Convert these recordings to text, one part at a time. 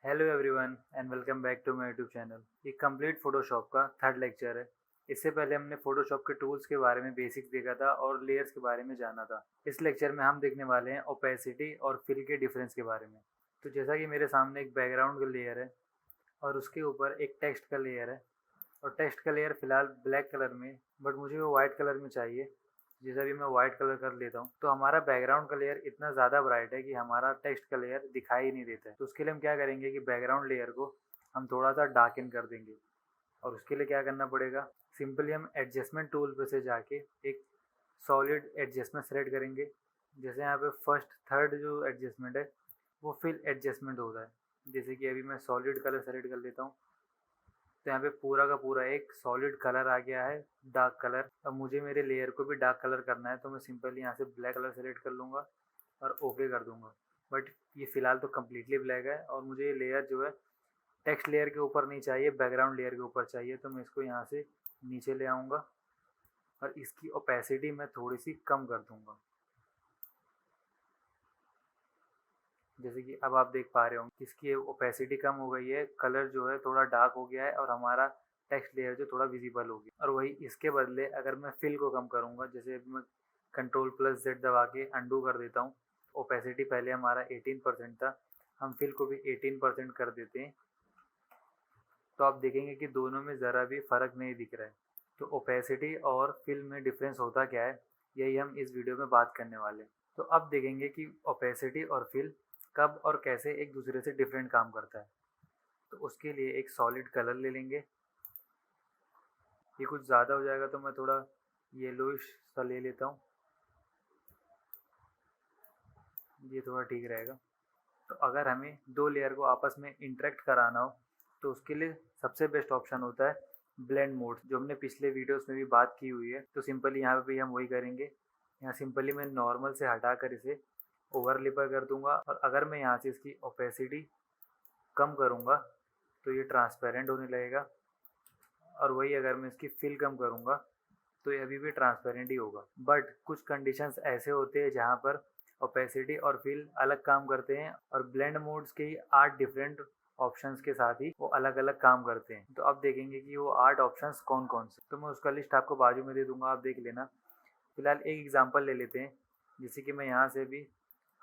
Hello everyone and welcome back to my YouTube channel. ये complete Photoshop का third lecture है। इससे पहले हमने फोटोशॉप के टूल्स के बारे में बेसिक्स देखा था और लेयर्स के बारे में जाना था। इस लेक्चर में हम देखने वाले हैं ओपेसिटी और फिल के डिफरेंस के बारे में। तो जैसा कि मेरे सामने एक बैकग्राउंड का लेयर है और उसके ऊपर एक टेक्स्ट का लेयर है और टेक्स्ट का लेयर फिलहाल ब्लैक कलर में, बट मुझे वो वाइट कलर में चाहिए। जैसा भी मैं वाइट कलर कर लेता हूँ तो हमारा बैकग्राउंड का लेयर इतना ज़्यादा ब्राइट है कि हमारा टेक्स्ट का लेयर दिखाई ही नहीं देता है। तो उसके लिए हम क्या करेंगे कि बैकग्राउंड लेयर को हम थोड़ा सा डार्कन कर देंगे। और उसके लिए क्या करना पड़ेगा, सिंपली हम एडजस्टमेंट टूल पे से जाके एक सॉलिड एडजस्टमेंट सेलेक्ट करेंगे। जैसे यहाँ पे फर्स्ट थर्ड जो एडजस्टमेंट है वो फिल एडजस्टमेंट होता है। जैसे कि अभी मैं सॉलिड कलर सेलेक्ट कर लेता हूँ तो यहाँ पे पूरा का पूरा एक सॉलिड कलर आ गया है, डार्क कलर। अब मुझे मेरे लेयर को भी डार्क कलर करना है तो मैं सिंपली यहाँ से ब्लैक कलर सेलेक्ट कर लूँगा और ओके कर दूँगा। बट ये फ़िलहाल तो कम्प्लीटली ब्लैक है और मुझे ये लेयर जो है टेक्स्ट लेयर के ऊपर नहीं चाहिए, बैकग्राउंड लेयर के ऊपर चाहिए। तो मैं इसको यहाँ से नीचे ले आऊँगा और इसकी ओपेसिटी मैं थोड़ी सी कम कर दूँगा। जैसे कि अब आप देख पा रहे हो इसकी ओपेसिटी कम हो गई है, कलर जो है थोड़ा डार्क हो गया है और हमारा टेक्स्ट लेयर जो थोड़ा विजिबल हो गया। और वही इसके बदले अगर मैं फिल को कम करूँगा, जैसे अभी मैं Ctrl+Z दबा के अंडू कर देता हूँ। ओपेसिटी पहले हमारा 18% था, हम फिल को भी 18% कर देते हैं तो आप देखेंगे कि दोनों में ज़रा भी फ़र्क नहीं दिख रहा है। तो ओपेसिटी और फिल में डिफरेंस होता क्या है, यही हम इस वीडियो में बात करने वाले हैं। तो अब देखेंगे कि ओपेसिटी और फिल कब और कैसे एक दूसरे से डिफरेंट काम करता है। तो उसके लिए एक सॉलिड कलर ले लेंगे। ये कुछ ज़्यादा हो जाएगा तो मैं थोड़ा येलोइश सा ले लेता हूँ, ये थोड़ा ठीक रहेगा। तो अगर हमें दो लेयर को आपस में इंटरेक्ट कराना हो तो उसके लिए सबसे बेस्ट ऑप्शन होता है ब्लेंड मोड, जो हमने पिछले वीडियोस में भी बात की हुई है। तो सिंपली यहाँ पे भी हम वही करेंगे। यहाँ सिंपली मैं नॉर्मल से हटाकर इसे ओवरले पर कर दूंगा और अगर मैं यहाँ से इसकी ओपेसिटी कम करूँगा तो ये ट्रांसपेरेंट होने लगेगा। और वही अगर मैं इसकी फिल कम करूँगा तो ये अभी भी ट्रांसपेरेंट ही होगा। बट कुछ कंडीशंस ऐसे होते हैं जहाँ पर ओपेसिटी और फिल अलग काम करते हैं और ब्लेंड मोड्स के ही 8 डिफरेंट ऑप्शंस के साथ ही वो अलग अलग काम करते हैं। तो अब देखेंगे कि वो 8 ऑप्शंस कौन कौन से। तो मैं उसका लिस्ट आपको बाजू में दे दूंगा, आप देख लेना। फिलहाल एक एग्जांपल ले लेते हैं, जैसे कि मैं यहाँ से भी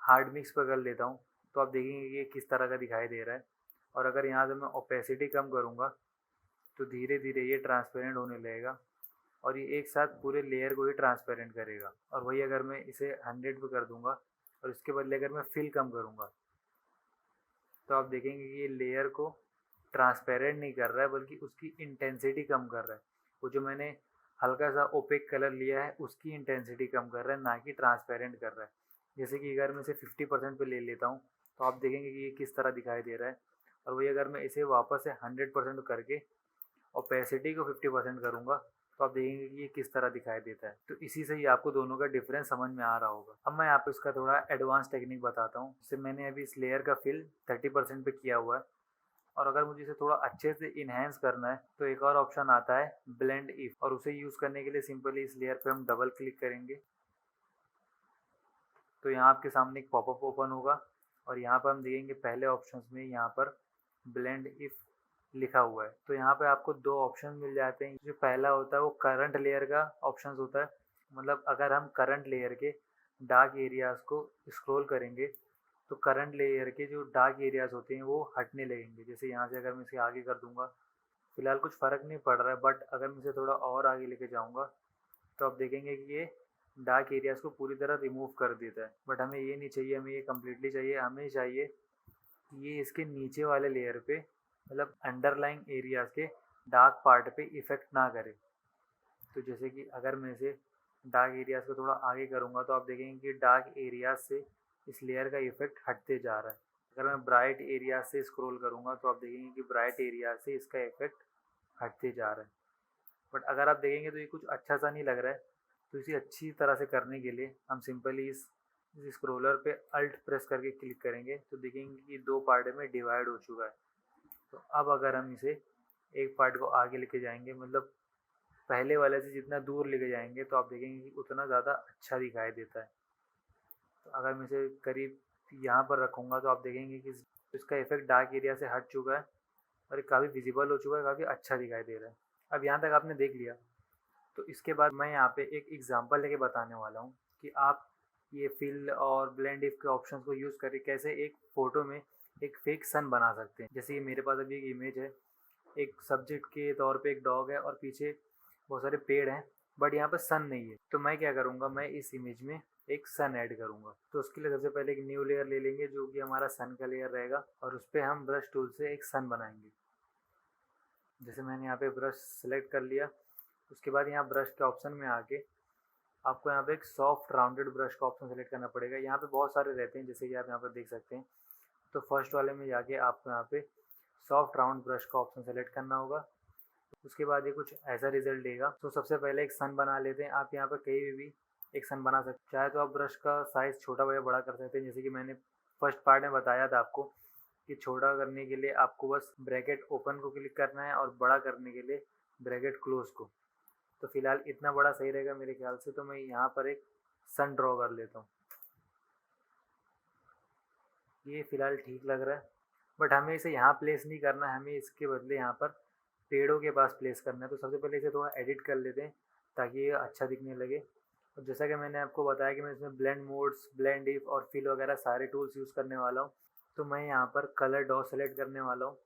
हार्ड मिक्स पर कर लेता हूँ तो आप देखेंगे कि ये किस तरह का दिखाई दे रहा है। और अगर यहाँ से मैं ओपेसिटी कम करूँगा तो धीरे धीरे ये ट्रांसपेरेंट होने लगेगा और ये एक साथ पूरे लेयर को ही ट्रांसपेरेंट करेगा। और वही अगर मैं इसे 100 पे कर दूंगा और इसके बदले अगर मैं फिल कम करूँगा तो आप देखेंगे कि ये लेयर को ट्रांसपेरेंट नहीं कर रहा है बल्कि उसकी इंटेंसिटी कम कर रहा है। वो जो मैंने हल्का सा ओपेक कलर लिया है उसकी इंटेंसिटी कम कर रहा है, ना कि ट्रांसपेरेंट कर रहा है। जैसे कि अगर मैं इसे 50% पे ले लेता हूँ तो आप देखेंगे कि ये किस तरह दिखाई दे रहा है। और वही अगर मैं इसे वापस से 100% करके ओपेसिटी को 50% करूँगा तो आप देखेंगे कि ये किस तरह दिखाई देता है। तो इसी से ही आपको दोनों का डिफरेंस समझ में आ रहा होगा। अब मैं आपको इसका थोड़ा एडवांस टेक्निक बताता हूँ। जैसे मैंने अभी इस लेयर का फिल 30% पे किया हुआ है और अगर मुझे इसे थोड़ा अच्छे से इन्हेंस करना है तो एक और ऑप्शन आता है ब्लेंड इफ, और उसे यूज़ करने के लिए सिंपली इस लेयर पे हम डबल क्लिक करेंगे तो यहाँ आपके सामने एक पॉपअप ओपन होगा और यहाँ पर हम देखेंगे पहले ऑप्शंस में यहाँ पर ब्लेंड इफ लिखा हुआ है। तो यहाँ पे आपको दो ऑप्शन मिल जाते हैं। जो पहला होता है वो करंट लेयर का ऑप्शन होता है, मतलब अगर हम करंट लेयर के डार्क एरियाज को स्क्रॉल करेंगे तो करंट लेयर के जो डार्क एरियाज होते हैं वो हटने लगेंगे। जैसे यहाँ से अगर मैं इसे आगे कर दूंगा, फिलहाल कुछ फ़र्क नहीं पड़ रहा है, बट अगर मैं इसे थोड़ा और आगे लेके जाऊँगा तो आप देखेंगे कि ये डार्क एरियाज को पूरी तरह रिमूव कर देता है। बट हमें ये नहीं चाहिए, हमें ये कम्प्लीटली चाहिए। हमें चाहिए ये इसके नीचे वाले लेयर पे, मतलब अंडरलाइंग एरियाज के डार्क पार्ट पे इफ़ेक्ट ना करे। तो जैसे कि अगर मैं इसे डार्क एरियाज को थोड़ा आगे करूँगा तो आप देखेंगे कि डार्क एरियाज से इस लेयर का इफ़ेक्ट हटते जा रहा है। अगर मैं ब्राइट एरियाज से स्क्रॉल करूँगा तो आप देखेंगे कि ब्राइट एरियाज से इसका इफ़ेक्ट हटते जा रहा है। बट अगर आप देखेंगे तो ये कुछ अच्छा सा नहीं लग रहा है। तो इसे अच्छी तरह से करने के लिए हम सिंपली इस स्क्रोलर पे अल्ट प्रेस करके क्लिक करेंगे तो देखेंगे कि दो पार्ट में डिवाइड हो चुका है। तो अब अगर हम इसे एक पार्ट को आगे लेके जाएंगे, मतलब पहले वाले से जितना दूर लेके जाएंगे तो आप देखेंगे कि उतना ज़्यादा अच्छा दिखाई देता है। तो अगर मैं इसे करीब यहाँ पर रखूँगा तो आप देखेंगे कि तो इसका इफेक्ट डार्क एरिया से हट चुका है और ये काफ़ी विजिबल हो चुका है, काफ़ी अच्छा दिखाई दे रहा है। अब यहाँ तक आपने देख लिया, तो इसके बाद मैं यहाँ पे एक एग्जांपल लेके बताने वाला हूँ कि आप ये फिल और ब्लेंड इफ के ऑप्शंस को यूज़ करके कैसे एक फ़ोटो में एक फेक सन बना सकते हैं। जैसे कि मेरे पास अभी एक इमेज है, एक सब्जेक्ट के तौर पे एक डॉग है और पीछे बहुत सारे पेड़ हैं, बट यहाँ पे सन नहीं है। तो मैं क्या करूँगा, मैं इस इमेज में एक सन ऐड करूँगा। तो उसके लिए सबसे पहले एक न्यू लेयर ले लेंगे जो कि हमारा सन का लेयर रहेगा, और उस पर हम ब्रश टूल से एक सन बनाएंगे। जैसे मैंने यहाँ पे ब्रश सेलेक्ट कर लिया, उसके बाद यहाँ ब्रश के ऑप्शन में आके आपको यहाँ पे एक सॉफ्ट राउंडेड ब्रश का ऑप्शन सेलेक्ट करना पड़ेगा। यहाँ पे बहुत सारे रहते हैं, जैसे कि आप यहाँ पर देख सकते हैं। तो फर्स्ट वाले में जाके आपको यहाँ पे सॉफ्ट राउंड ब्रश का ऑप्शन सेलेक्ट करना होगा। उसके बाद ये कुछ ऐसा रिजल्ट देगा। तो सबसे पहले एक सन बना लेते हैं। आप यहाँ पर कहीं भी एक सन बना सकते हैं। चाहे तो आप ब्रश का साइज़ छोटा या बड़ा कर सकते हैं, जैसे कि मैंने फर्स्ट पार्ट में बताया था आपको कि छोटा करने के लिए आपको बस ब्रैकेट ओपन को क्लिक करना है और बड़ा करने के लिए ब्रैकेट क्लोज को। तो फिलहाल इतना बड़ा सही रहेगा मेरे ख्याल से। तो मैं यहाँ पर एक सन ड्रॉ कर लेता हूँ। ये फिलहाल ठीक लग रहा है, बट हमें इसे यहाँ प्लेस नहीं करना है, हमें इसके बदले यहाँ पर पेड़ों के पास प्लेस करना है। तो सबसे पहले इसे थोड़ा एडिट कर लेते हैं ताकि ये अच्छा दिखने लगे। और जैसा कि मैंने आपको बताया कि मैं इसमें ब्लेंड मोड्स, ब्लेंड इफ और फिल वगैरह सारे टूल्स यूज़ करने वाला हूँ। तो मैं यहाँ पर कलर डॉ सेलेक्ट करने वाला हूँ।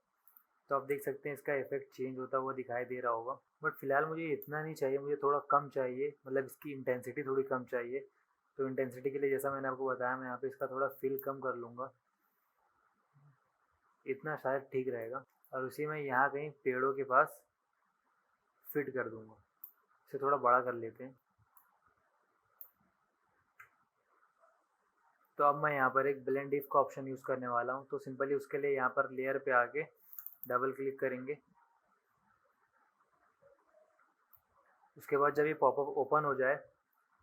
तो आप देख सकते हैं इसका इफेक्ट चेंज होता हुआ दिखाई दे रहा होगा। बट फिलहाल मुझे इतना नहीं चाहिए, मुझे थोड़ा कम चाहिए, मतलब इसकी इंटेंसिटी थोड़ी कम चाहिए। तो इंटेंसिटी के लिए जैसा मैंने आपको बताया, मैं यहाँ पे इसका थोड़ा फिल कम कर लूँगा। इतना शायद ठीक रहेगा। और उसी में यहाँ कहीं पेड़ों के पास फिट कर दूँगा। इसे थोड़ा बड़ा कर लेते हैं। तो अब मैं यहाँ पर एक ब्लेंड इफ का ऑप्शन यूज़ करने वाला हूँ। तो सिंपली उसके लिए यहाँ पर लेयर पे आके डबल क्लिक करेंगे। उसके बाद जब ये पॉपअप ओपन हो जाए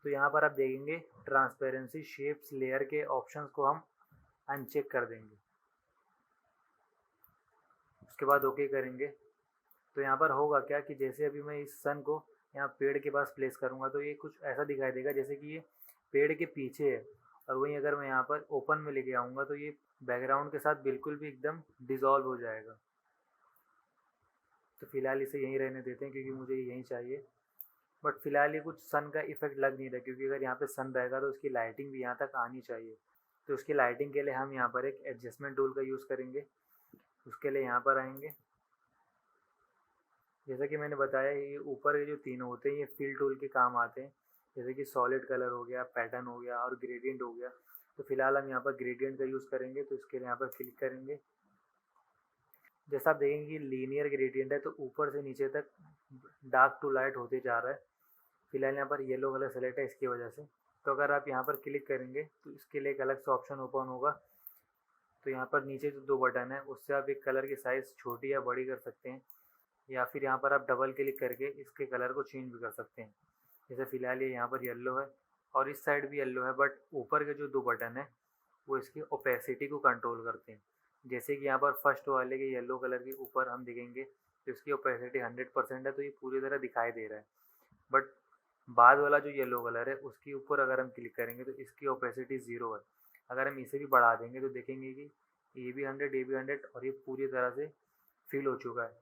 तो यहाँ पर आप देखेंगे ट्रांसपेरेंसी शेप्स लेयर के ऑप्शंस को हम अनचेक कर देंगे। उसके बाद ओके करेंगे। तो यहाँ पर होगा क्या कि जैसे अभी मैं इस सन को यहाँ पेड़ के पास प्लेस करूँगा तो ये कुछ ऐसा दिखाई देगा जैसे कि ये पेड़ के पीछे है। और वहीं अगर मैं यहाँ पर ओपन में लेके आऊँगा तो ये बैकग्राउंड के साथ बिल्कुल भी एकदम डिज़ोल्व हो जाएगा। तो फिलहाल इसे यहीं रहने देते हैं क्योंकि मुझे यहीं चाहिए। बट फिलहाल ये कुछ सन का इफेक्ट लग नहीं रहा, क्योंकि अगर यहाँ पे सन रहेगा तो उसकी लाइटिंग भी यहाँ तक आनी चाहिए। तो उसकी लाइटिंग के लिए हम यहाँ पर एक एडजस्टमेंट टूल का यूज़ करेंगे। उसके लिए यहाँ पर आएंगे। जैसा कि मैंने बताया, ये ऊपर के जो तीनों होते हैं ये फिल टूल के काम आते हैं। जैसे कि सॉलिड कलर हो गया, पैटर्न हो गया और ग्रेडियंट हो गया। तो फिलहाल हम यहाँ पर ग्रेडियंट का यूज़ करेंगे। तो इसके लिए यहाँ पर क्लिक करेंगे। जैसा आप देखेंगे कि लीनियर ग्रेडियंट है, तो ऊपर से नीचे तक डार्क टू लाइट होते जा रहा है। फिलहाल यहाँ पर येलो कलर सेलेक्ट है इसकी वजह से। तो अगर आप यहाँ पर क्लिक करेंगे तो इसके लिए एक अलग से ऑप्शन ओपन होगा। तो यहाँ पर नीचे जो दो बटन है उससे आप एक कलर की साइज़ छोटी या बड़ी कर सकते हैं, या फिर यहाँ पर आप डबल क्लिक करके इसके कलर को चेंज भी कर सकते हैं। जैसे फ़िलहाल ये यहाँ पर येलो है और इस साइड भी येलो है, बट ऊपर के जो दो बटन है वो इसकी ओपेसिटी को कंट्रोल करते हैं। जैसे कि यहाँ पर फर्स्ट वाले के येलो कलर के ऊपर हम देखेंगे तो इसकी ओपेसिटी 100% है, तो ये पूरी तरह दिखाई दे रहा है। बट बाद वाला जो येलो कलर है उसके ऊपर अगर हम क्लिक करेंगे तो इसकी ओपेसिटी 0 है। अगर हम इसे भी बढ़ा देंगे तो देखेंगे कि ये भी 100, ये भी 100 और ये पूरी तरह से फिल हो चुका है।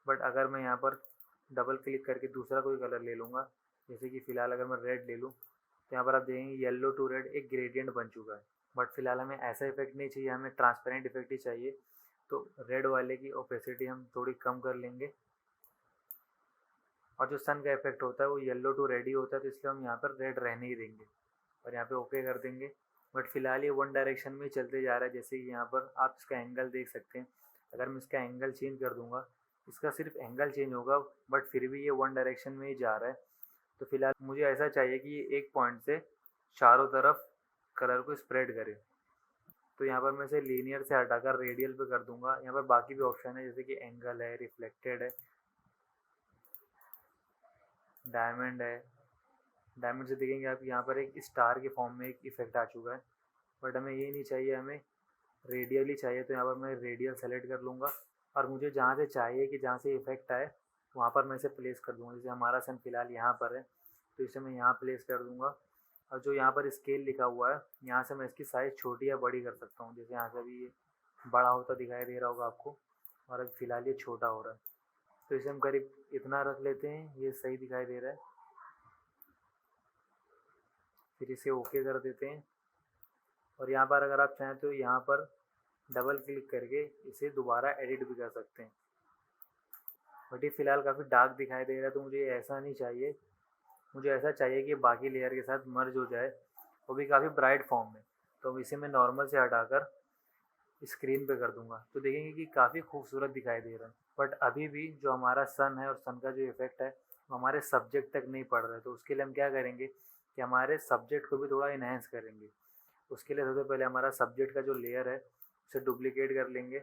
बट अगर मैं यहाँ पर डबल क्लिक करके दूसरा कोई कलर ले लूँगा, जैसे कि फ़िलहाल अगर मैं रेड ले लूँ, तो यहाँ पर आप देखेंगे येलो टू रेड एक ग्रेडियंट बन चुका है। बट फिलहाल हमें ऐसा इफेक्ट नहीं चाहिए, हमें ट्रांसपेरेंट इफेक्ट ही चाहिए। तो रेड वाले की ओपेसिटी हम थोड़ी कम कर लेंगे। और जो सन का इफेक्ट होता है वो येलो टू रेड ही होता है, तो इसलिए हम यहाँ पर रेड रहने ही देंगे और यहाँ पे ओके कर देंगे। बट फिलहाल ये वन डायरेक्शन में ही चलते जा रहा है। जैसे कि यहाँ पर आप इसका एंगल देख सकते हैं। अगर मैं इसका एंगल चेंज कर दूँगा, इसका सिर्फ एंगल चेंज होगा बट फिर भी ये वन डायरेक्शन में ही जा रहा है। तो फिलहाल मुझे ऐसा चाहिए कि ये एक पॉइंट से चारों तरफ कलर को स्प्रेड करे। तो यहाँ पर मैं इसे लीनियर से हटाकर रेडियल पे कर दूंगा। यहाँ पर बाकी भी ऑप्शन है जैसे कि एंगल है, रिफ्लेक्टेड है, डायमंड है। डायमंड से देखेंगे आप यहाँ पर एक स्टार के फॉर्म में एक इफेक्ट आ चुका है। बट हमें ये नहीं चाहिए, हमें रेडियल ही चाहिए। तो यहाँ पर मैं रेडियल सेलेक्ट कर लूँगा और मुझे जहाँ से चाहिए कि जहाँ से इफेक्ट आए वहाँ पर मैं इसे प्लेस कर दूँगा। जैसे हमारा सन फिलहाल यहाँ पर है तो इसे मैं यहाँ प्लेस कर दूँगा। और जो यहाँ पर स्केल लिखा हुआ है यहाँ से मैं इसकी साइज़ छोटी या बड़ी कर सकता हूँ। जैसे यहाँ से भी ये बड़ा होता दिखाई दे रहा होगा आपको, और अभी फ़िलहाल ये छोटा हो रहा है। तो इसे हम करीब इतना रख लेते हैं, ये सही दिखाई दे रहा है। फिर इसे ओके कर देते हैं, और यहाँ पर अगर आप चाहें तो यहाँ पर डबल क्लिक करके इसे दोबारा एडिट भी कर सकते हैं। बट ये फ़िलहाल काफ़ी डार्क दिखाई दे रहा है, तो मुझे ऐसा नहीं चाहिए। मुझे ऐसा चाहिए कि बाकी लेयर के साथ मर्ज हो जाए, वो भी काफ़ी ब्राइट फॉर्म में। तो इसे मैं नॉर्मल से हटाकर स्क्रीन पे कर दूंगा, तो देखेंगे कि काफ़ी खूबसूरत दिखाई दे रहा है। बट अभी भी जो हमारा सन है और सन का जो इफेक्ट है वो हमारे सब्जेक्ट तक नहीं पड़ रहा है। तो उसके लिए हम क्या करेंगे कि हमारे सब्जेक्ट को भी थोड़ा इन्हेंस करेंगे। उसके लिए सबसे पहले हमारा सब्जेक्ट का जो लेयर है उसे डुप्लीकेट कर लेंगे।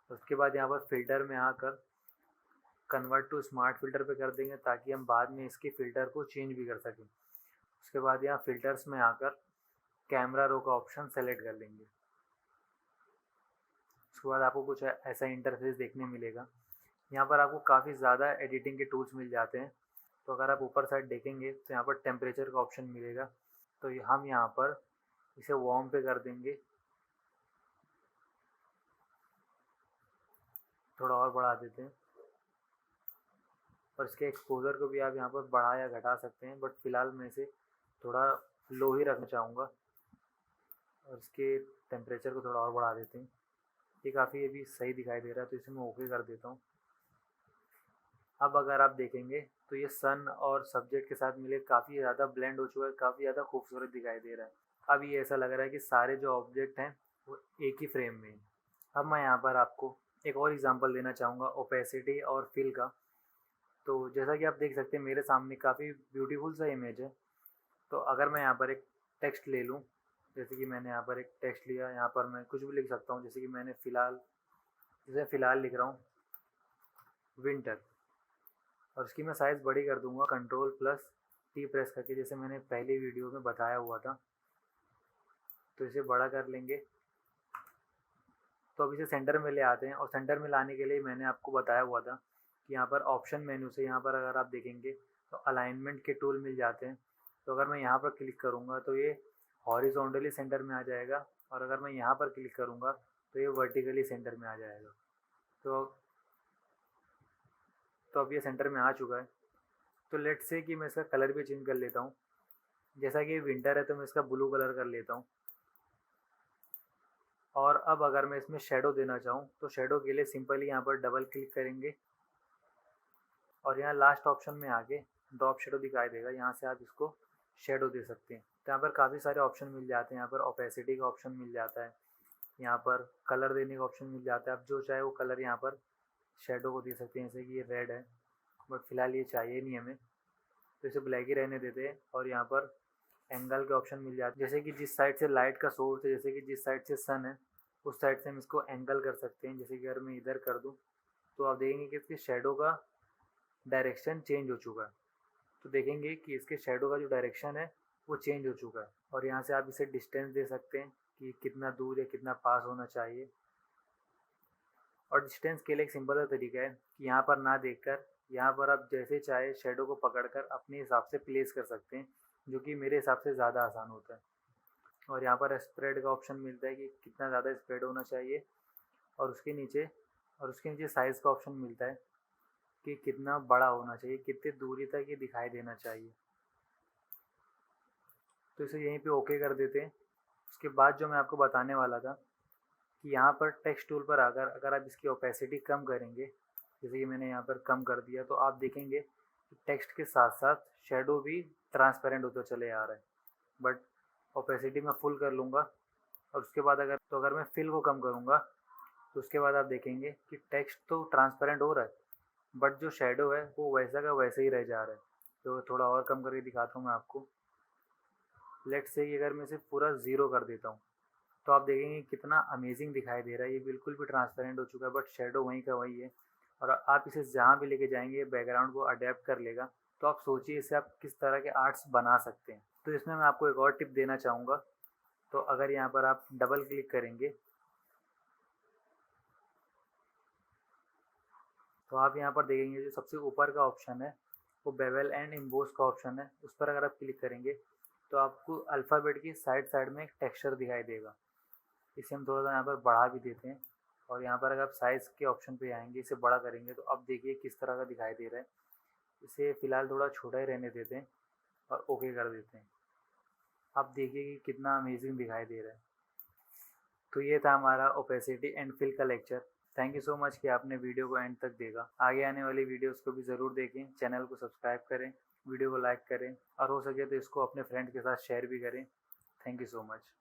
उसके बाद यहाँ पर फ़िल्टर में आकर कन्वर्ट टू स्मार्ट फ़िल्टर पे कर देंगे, ताकि हम बाद में इसके फ़िल्टर को चेंज भी कर सकें। उसके बाद यहाँ फ़िल्टर्स में आकर कैमरा रो का ऑप्शन सेलेक्ट कर लेंगे। उसके बाद आपको कुछ ऐसा इंटरफेस देखने मिलेगा। यहाँ पर आपको काफ़ी ज़्यादा एडिटिंग के टूल्स मिल जाते हैं। तो अगर आप ऊपर साइड देखेंगे तो यहाँ पर टेम्परेचर का ऑप्शन मिलेगा, तो हम यहाँ पर इसे वार्म पे कर देंगे, थोड़ा और बढ़ा देते हैं। और इसके एक्सपोजर को भी आप यहाँ पर बढ़ा या घटा सकते हैं, बट फ़िलहाल मैं इसे थोड़ा लो ही रखना चाहूँगा। और इसके टेम्परेचर को थोड़ा और बढ़ा देते हैं। ये काफ़ी अभी सही दिखाई दे रहा है, तो इसे मैं ओके कर देता हूँ। अब अगर आप देखेंगे तो ये सन और सब्जेक्ट के साथ मिले काफ़ी ज़्यादा ब्लेंड हो चुका है, काफ़ी ज़्यादा खूबसूरत दिखाई दे रहा है। अब ये ऐसा लग रहा है कि सारे जो ऑब्जेक्ट हैं वो एक ही फ्रेम में हैं। अब मैं यहाँ पर आपको एक और एग्जांपल देना चाहूँगा ओपेसिटी और फिल का। तो जैसा कि आप देख सकते हैं मेरे सामने काफ़ी ब्यूटीफुल सा इमेज है। तो अगर मैं यहाँ पर एक टेक्स्ट ले लूँ, जैसे कि मैंने यहाँ पर एक टेक्स्ट लिया, यहाँ पर मैं कुछ भी लिख सकता हूँ। जैसे कि मैंने फ़िलहाल लिख रहा हूँ विंटर, और इसकी मैं साइज़ बड़ी कर दूँगा Ctrl+T प्रेस करके, जैसे मैंने पहली वीडियो में बताया हुआ था। तो इसे बड़ा कर लेंगे। तो अब इसे सेंटर में ले आते हैं, और सेंटर में लाने के लिए मैंने आपको बताया हुआ था कि यहाँ पर ऑप्शन मेन्यू से यहाँ पर अगर आप देखेंगे तो अलाइनमेंट के टूल मिल जाते हैं। तो अगर मैं यहाँ पर क्लिक करूँगा तो ये हॉरिजॉन्टली सेंटर में आ जाएगा, और अगर मैं यहाँ पर क्लिक करूँगा तो ये वर्टिकली सेंटर में आ जाएगा। तो अब ये सेंटर में आ चुका है। तो लेट्स से कि मैं इसका कलर भी चेंज कर लेता हूँ। जैसा कि विंटर है तो मैं इसका ब्लू कलर कर लेता हूँ। और अब अगर मैं इसमें शेडो देना चाहूँ तो शेडो के लिए सिंपली यहाँ पर डबल क्लिक करेंगे, और यहाँ लास्ट ऑप्शन में आके ड्रॉप शेडो दिखाई देगा। यहाँ से आप इसको शेडो दे सकते हैं। तो यहाँ पर काफ़ी सारे ऑप्शन मिल जाते हैं। यहाँ पर ओपेसिटी का ऑप्शन मिल जाता है, यहाँ पर कलर देने का ऑप्शन मिल जाता है। आप जो चाहे वो कलर यहाँ पर शेडो को दे सकते हैं। जैसे कि ये रेड है, बट फ़िलहाल ये चाहिए नहीं हमें, तो इसे ब्लैक ही रहने देते हैं। और यहाँ पर एंगल के ऑप्शन मिल जाते हैं, जैसे कि जिस साइड से लाइट का सोर्स है, जैसे कि जिस साइड से सन है उस साइड से हम इसको एंगल कर सकते हैं। जैसे कि अगर मैं इधर कर दूँ तो आप देखेंगे कि इसके शेडो का डायरेक्शन चेंज हो चुका है। तो देखेंगे कि इसके शेडो का जो डायरेक्शन है वो चेंज हो चुका है। और यहाँ से आप इसे डिस्टेंस दे सकते हैं कि कितना दूर या कितना पास होना चाहिए। और डिस्टेंस के लिए एक सिंपल सा तरीका है कि यहाँ पर ना देखकर यहाँ पर आप जैसे चाहे शेडो को पकड़कर अपने हिसाब से प्लेस कर सकते हैं, जो कि मेरे हिसाब से ज़्यादा आसान होता है। और यहाँ पर स्प्रेड का ऑप्शन मिलता है कि कितना ज़्यादा स्प्रेड होना चाहिए, और उसके नीचे साइज़ का ऑप्शन मिलता है कि कितना बड़ा होना चाहिए, कितनी दूरी तक ये दिखाई देना चाहिए। तो इसे यहीं पे ओके कर देते हैं। उसके बाद जो मैं आपको बताने वाला था कि यहाँ पर टेक्स्ट टूल पर आकर अगर आप इसकी ओपेसिटी कम करेंगे, जैसे कि मैंने यहाँ पर कम कर दिया, तो आप देखेंगे कि टेक्स्ट के साथ साथ शेडो भी ट्रांसपेरेंट होता चले आ रहा है। बट ओपेसिटी मैं फुल कर लूँगा, और उसके बाद अगर मैं फिल को कम करूँगा तो उसके बाद आप देखेंगे कि टेक्स्ट तो ट्रांसपेरेंट हो रहा है, बट जो शेडो है वो वैसा का वैसे ही रह जा रहा है। तो थोड़ा और कम करके दिखाता हूँ मैं आपको। लेट्स से कि अगर मैं इसे पूरा ज़ीरो कर देता हूँ तो आप देखेंगे कितना अमेजिंग दिखाई दे रहा है। ये बिल्कुल भी ट्रांसपेरेंट हो चुका है, बट शेडो वहीं का वहीं है। और आप इसे जहाँ भी लेके जाएंगे बैकग्राउंड को अडेप्ट कर लेगा। तो आप सोचिए इससे आप किस तरह के आर्ट्स बना सकते हैं। तो इसमें मैं आपको एक और टिप देना चाहूँगा। तो अगर यहाँ पर आप डबल क्लिक करेंगे तो आप यहाँ पर देखेंगे जो सबसे ऊपर का ऑप्शन है वो बेवल एंड एम्बोस का ऑप्शन है। उस पर अगर आप क्लिक करेंगे तो आपको अल्फ़ाबेट की साइड साइड में एक टेक्सचर दिखाई देगा। इसे हम थोड़ा सा यहाँ पर बढ़ा भी देते हैं और यहाँ पर अगर आप साइज़ के ऑप्शन पे आएंगे, इसे बड़ा करेंगे तो अब देखिए किस तरह का दिखाई दे रहा है। इसे फ़िलहाल थोड़ा छोटा ही रहने देते हैं और ओके कर देते हैं। अब देखिए कि कितना अमेजिंग दिखाई दे रहा है। तो ये था हमारा ओपेसिटी एंड फिल का lecture. Thank you so much कि आपने वीडियो को एंड तक देखा। आगे आने वाली वीडियोस को भी ज़रूर देखें, चैनल को सब्सक्राइब करें, वीडियो को लाइक करें और हो सके तो इसको अपने फ्रेंड्स के साथ शेयर भी करें। Thank you so much.